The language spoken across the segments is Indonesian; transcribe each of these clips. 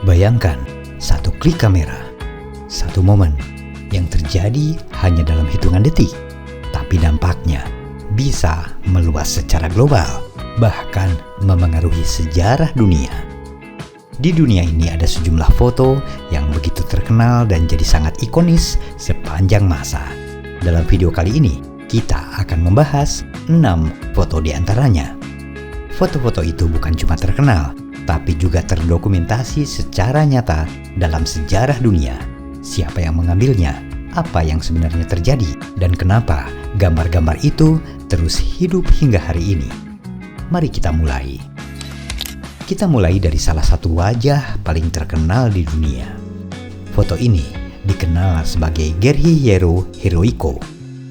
Bayangkan, satu klik kamera, satu momen yang terjadi hanya dalam hitungan detik, tapi dampaknya bisa meluas secara global, bahkan memengaruhi sejarah dunia. Di dunia ini ada sejumlah foto yang begitu terkenal dan jadi sangat ikonis sepanjang masa. Dalam video kali ini, kita akan membahas 6 foto di antaranya. Foto-foto itu bukan cuma terkenal, tapi juga terdokumentasi secara nyata dalam sejarah dunia. Siapa yang mengambilnya, apa yang sebenarnya terjadi, dan kenapa gambar-gambar itu terus hidup hingga hari ini. Mari kita mulai. Kita mulai dari salah satu wajah paling terkenal di dunia. Foto ini dikenal sebagai Guerrillero Heroico.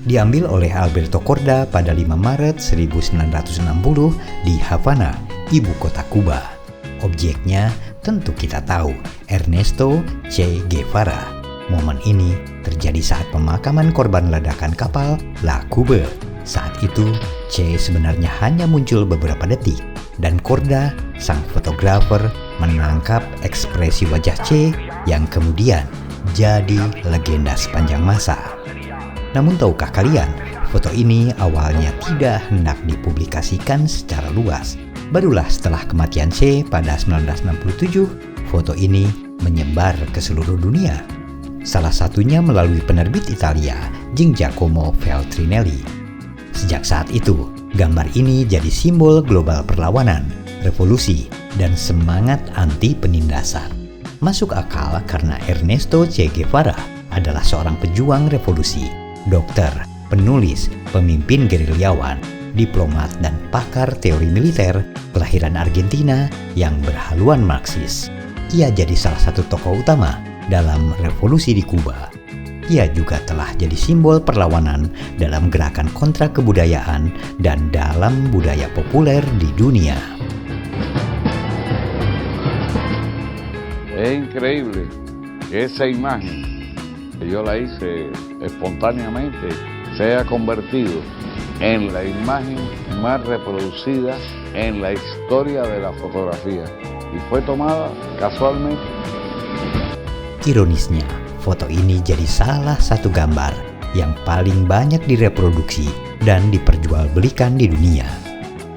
Diambil oleh Alberto Korda pada 5 Maret 1960 di Havana, ibu kota Kuba. Objeknya tentu kita tahu, Ernesto Che Guevara. Momen ini terjadi saat pemakaman korban ledakan kapal La Cube. Saat itu, Che sebenarnya hanya muncul beberapa detik, dan Korda, sang fotografer, menangkap ekspresi wajah Che yang kemudian jadi legenda sepanjang masa. Namun tahukah kalian, foto ini awalnya tidak hendak dipublikasikan secara luas. Barulah setelah kematian Che pada 1967, foto ini menyebar ke seluruh dunia. Salah satunya melalui penerbit Italia, Giacomo Feltrinelli. Sejak saat itu, gambar ini jadi simbol global perlawanan, revolusi, dan semangat anti penindasan. Masuk akal karena Ernesto Che Guevara adalah seorang pejuang revolusi, dokter, penulis, pemimpin gerilyawan, diplomat, dan pakar teori militer kelahiran Argentina yang berhaluan Marxis. Ia jadi salah satu tokoh utama dalam revolusi di Kuba. Ia juga telah jadi simbol perlawanan dalam gerakan kontra kebudayaan dan dalam budaya populer di dunia. Es increíble que esa imagen que yo la hice espontáneamente se haya convertido en la imagen más reproducida en la historia de la fotografía y fue tomada casualmente. Ironisnya, foto ini jadi salah satu gambar yang paling banyak direproduksi dan diperjualbelikan di dunia.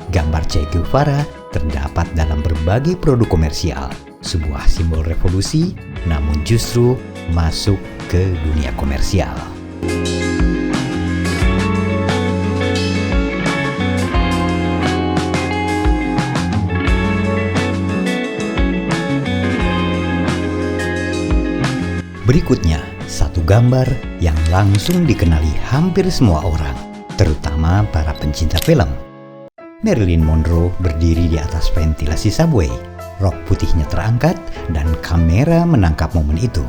Gambar Che Guevara terdapat dalam berbagai produk komersial, sebuah simbol revolusi, namun justru masuk ke dunia komersial. Berikutnya, satu gambar yang langsung dikenali hampir semua orang, terutama para pencinta film. Marilyn Monroe berdiri di atas ventilasi subway, rok putihnya terangkat, dan kamera menangkap momen itu.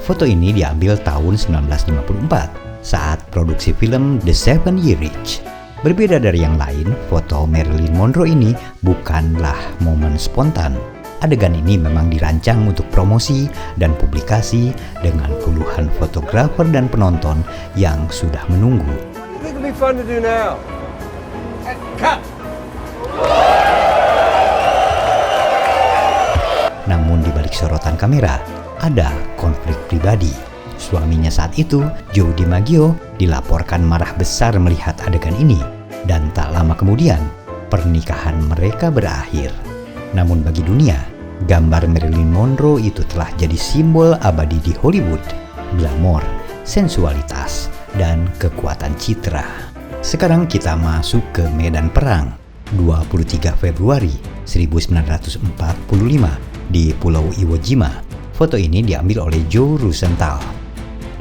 Foto ini diambil tahun 1954 saat produksi film The 7 Year Itch. Berbeda dari yang lain, foto Marilyn Monroe ini bukanlah momen spontan. Adegan ini memang dirancang untuk promosi dan publikasi dengan puluhan fotografer dan penonton yang sudah menunggu. Namun di balik sorotan kamera, ada konflik pribadi. Suaminya saat itu, Joe DiMaggio, dilaporkan marah besar melihat adegan ini, dan tak lama kemudian, pernikahan mereka berakhir. Namun bagi dunia, gambar Marilyn Monroe itu telah jadi simbol abadi di Hollywood, glamor, sensualitas, dan kekuatan citra. Sekarang kita masuk ke medan perang, 23 Februari 1945 di Pulau Iwo Jima. Foto ini diambil oleh Joe Rosenthal.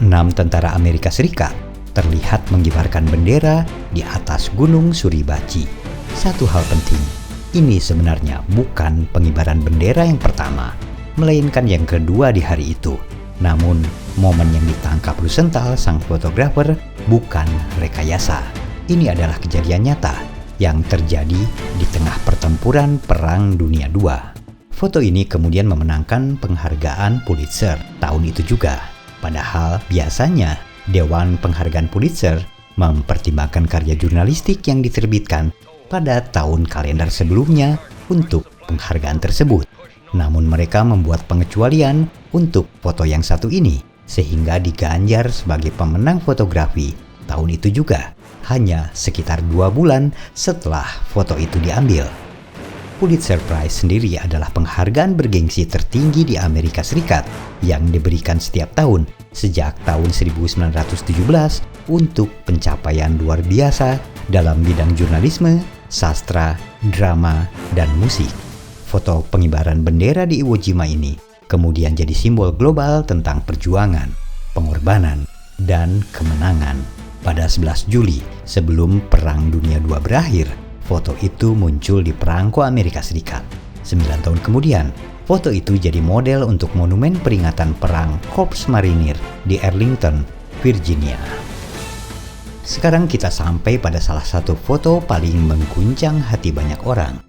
6 tentara Amerika Serikat terlihat mengibarkan bendera di atas Gunung Suribachi. Satu hal penting, ini sebenarnya bukan pengibaran bendera yang pertama, melainkan yang kedua di hari itu. Namun, momen yang ditangkap Rosenthal, sang fotografer, bukan rekayasa. Ini adalah kejadian nyata yang terjadi di tengah pertempuran Perang Dunia II. Foto ini kemudian memenangkan penghargaan Pulitzer tahun itu juga. Padahal biasanya Dewan Penghargaan Pulitzer mempertimbangkan karya jurnalistik yang diterbitkan pada tahun kalender sebelumnya untuk penghargaan tersebut. Namun mereka membuat pengecualian untuk foto yang satu ini, sehingga diganjar sebagai pemenang fotografi tahun itu juga, hanya sekitar 2 bulan setelah foto itu diambil. Pulitzer Prize sendiri adalah penghargaan bergengsi tertinggi di Amerika Serikat yang diberikan setiap tahun sejak tahun 1917 untuk pencapaian luar biasa dalam bidang jurnalisme, sastra, drama, dan musik. Foto pengibaran bendera di Iwo Jima ini kemudian jadi simbol global tentang perjuangan, pengorbanan, dan kemenangan. Pada 11 Juli sebelum Perang Dunia II berakhir, foto itu muncul di perangko Amerika Serikat. 9 tahun kemudian, foto itu jadi model untuk monumen peringatan perang Korps Marinir di Arlington, Virginia. Sekarang kita sampai pada salah satu foto paling mengguncang hati banyak orang.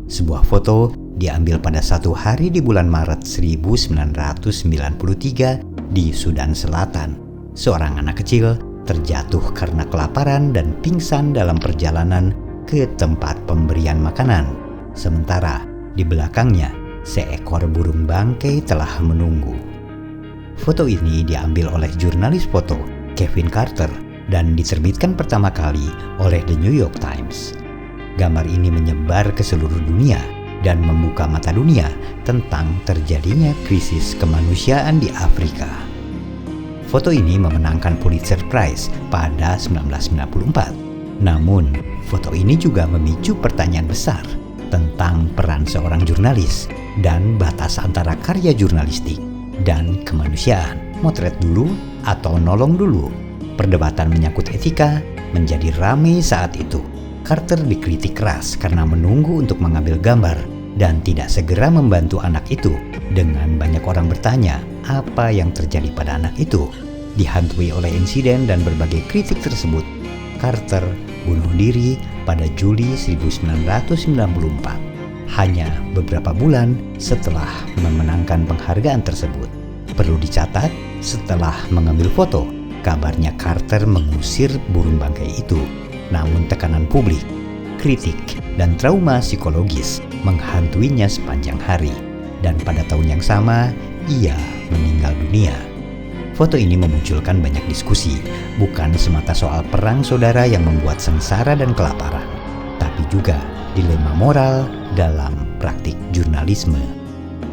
Sebuah foto diambil pada satu hari di bulan Maret 1993 di Sudan Selatan. Seorang anak kecil terjatuh karena kelaparan dan pingsan dalam perjalanan ke tempat pemberian makanan. Sementara di belakangnya, seekor burung bangkai telah menunggu. Foto ini diambil oleh jurnalis foto Kevin Carter dan diterbitkan pertama kali oleh The New York Times. Gambar ini menyebar ke seluruh dunia dan membuka mata dunia tentang terjadinya krisis kemanusiaan di Afrika. Foto ini memenangkan Pulitzer Prize pada 1994. Namun, foto ini juga memicu pertanyaan besar tentang peran seorang jurnalis dan batas antara karya jurnalistik dan kemanusiaan. Motret dulu atau nolong dulu? Perdebatan menyangkut etika menjadi ramai saat itu. Carter dikritik keras karena menunggu untuk mengambil gambar dan tidak segera membantu anak itu. Dengan banyak orang bertanya apa yang terjadi pada anak itu. Dihantui oleh insiden dan berbagai kritik tersebut, Carter bunuh diri pada Juli 1994, hanya beberapa bulan setelah memenangkan penghargaan tersebut. Perlu dicatat, setelah mengambil foto, kabarnya Carter mengusir burung bangkai itu. Namun tekanan publik, kritik, dan trauma psikologis menghantuinya sepanjang hari. Dan pada tahun yang sama, ia meninggal dunia. Foto ini memunculkan banyak diskusi, bukan semata soal perang saudara yang membuat sengsara dan kelaparan, tapi juga dilema moral dalam praktik jurnalisme.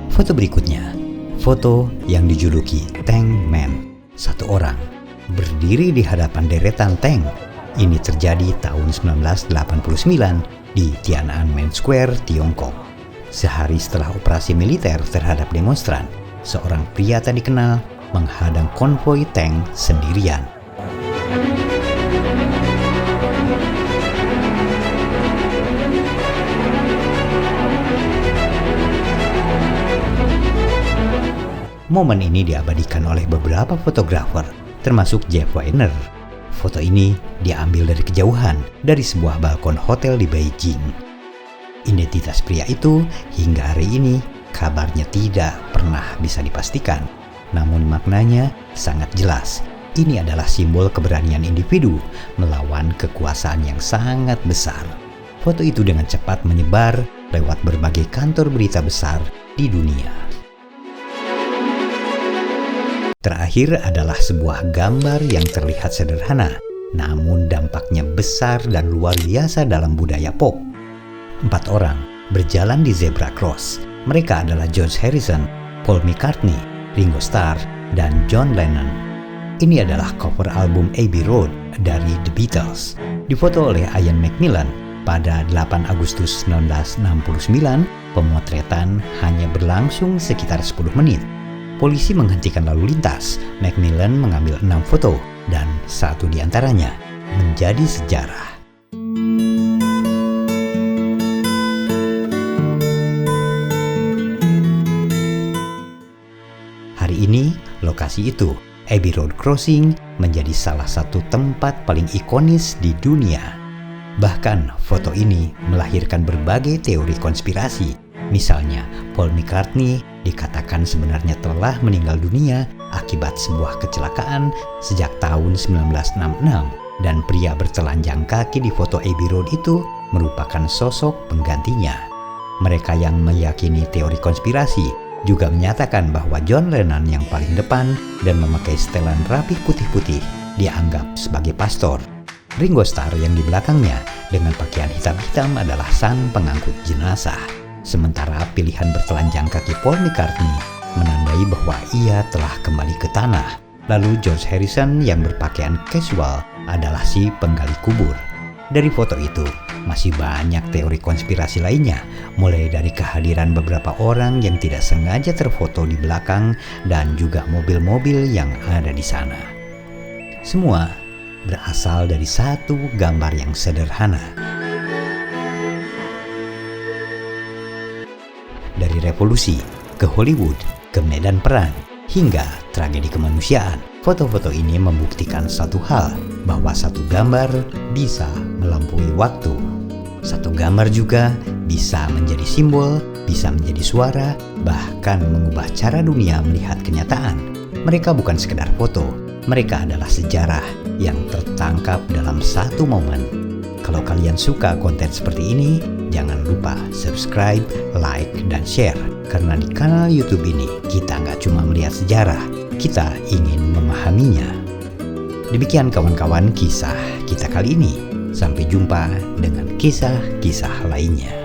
Foto berikutnya, foto yang dijuluki Tank Man. Satu orang berdiri di hadapan deretan tank. Ini terjadi tahun 1989 di Tiananmen Square, Tiongkok. Sehari setelah operasi militer terhadap demonstran, seorang pria tak dikenal menghadang konvoi tank sendirian. Momen ini diabadikan oleh beberapa fotografer, termasuk Jeff Weiner. Foto ini diambil dari kejauhan dari sebuah balkon hotel di Beijing. Identitas pria itu hingga hari ini kabarnya tidak pernah bisa dipastikan. Namun maknanya sangat jelas. Ini adalah simbol keberanian individu melawan kekuasaan yang sangat besar. Foto itu dengan cepat menyebar lewat berbagai kantor berita besar di dunia. Terakhir adalah sebuah gambar yang terlihat sederhana, namun dampaknya besar dan luar biasa dalam budaya pop. 4 orang berjalan di zebra cross. Mereka adalah George Harrison, Paul McCartney, Ringo Starr, dan John Lennon. Ini adalah cover album Abbey Road dari The Beatles. Difoto oleh Ian McMillan pada 8 Agustus 1969, pemotretan hanya berlangsung sekitar 10 menit. Polisi menghentikan lalu lintas. McMillan mengambil 6 foto dan 1 diantaranya menjadi sejarah. Hari ini, lokasi itu, Abbey Road Crossing, menjadi salah satu tempat paling ikonis di dunia. Bahkan, foto ini melahirkan berbagai teori konspirasi. Misalnya, Paul McCartney dikatakan sebenarnya telah meninggal dunia akibat sebuah kecelakaan sejak tahun 1966, dan pria bertelanjang kaki di foto Abbey Road itu merupakan sosok penggantinya. Mereka yang meyakini teori konspirasi juga menyatakan bahwa John Lennon yang paling depan dan memakai setelan rapi putih-putih dianggap sebagai pastor. Ringo Starr yang di belakangnya dengan pakaian hitam-hitam adalah sang pengangkut jenazah. Sementara pilihan bertelanjang kaki Paul McCartney menandai bahwa ia telah kembali ke tanah. Lalu George Harrison yang berpakaian casual adalah si penggali kubur. Dari foto itu, masih banyak teori konspirasi lainnya, mulai dari kehadiran beberapa orang yang tidak sengaja terfoto di belakang dan juga mobil-mobil yang ada di sana. Semua berasal dari satu gambar yang sederhana. Dari revolusi ke Hollywood, ke medan perang, hingga tragedi kemanusiaan, foto-foto ini membuktikan satu hal, bahwa satu gambar bisa melampaui waktu. Satu gambar juga bisa menjadi simbol, bisa menjadi suara, bahkan mengubah cara dunia melihat kenyataan. Mereka bukan sekedar foto, mereka adalah sejarah yang tertangkap dalam satu momen. Kalau kalian suka konten seperti ini, jangan lupa subscribe, like, dan share. Karena di kanal YouTube ini, kita nggak cuma melihat sejarah, kita ingin memahaminya. Demikian kawan-kawan kisah kita kali ini. Sampai jumpa dengan kisah-kisah lainnya.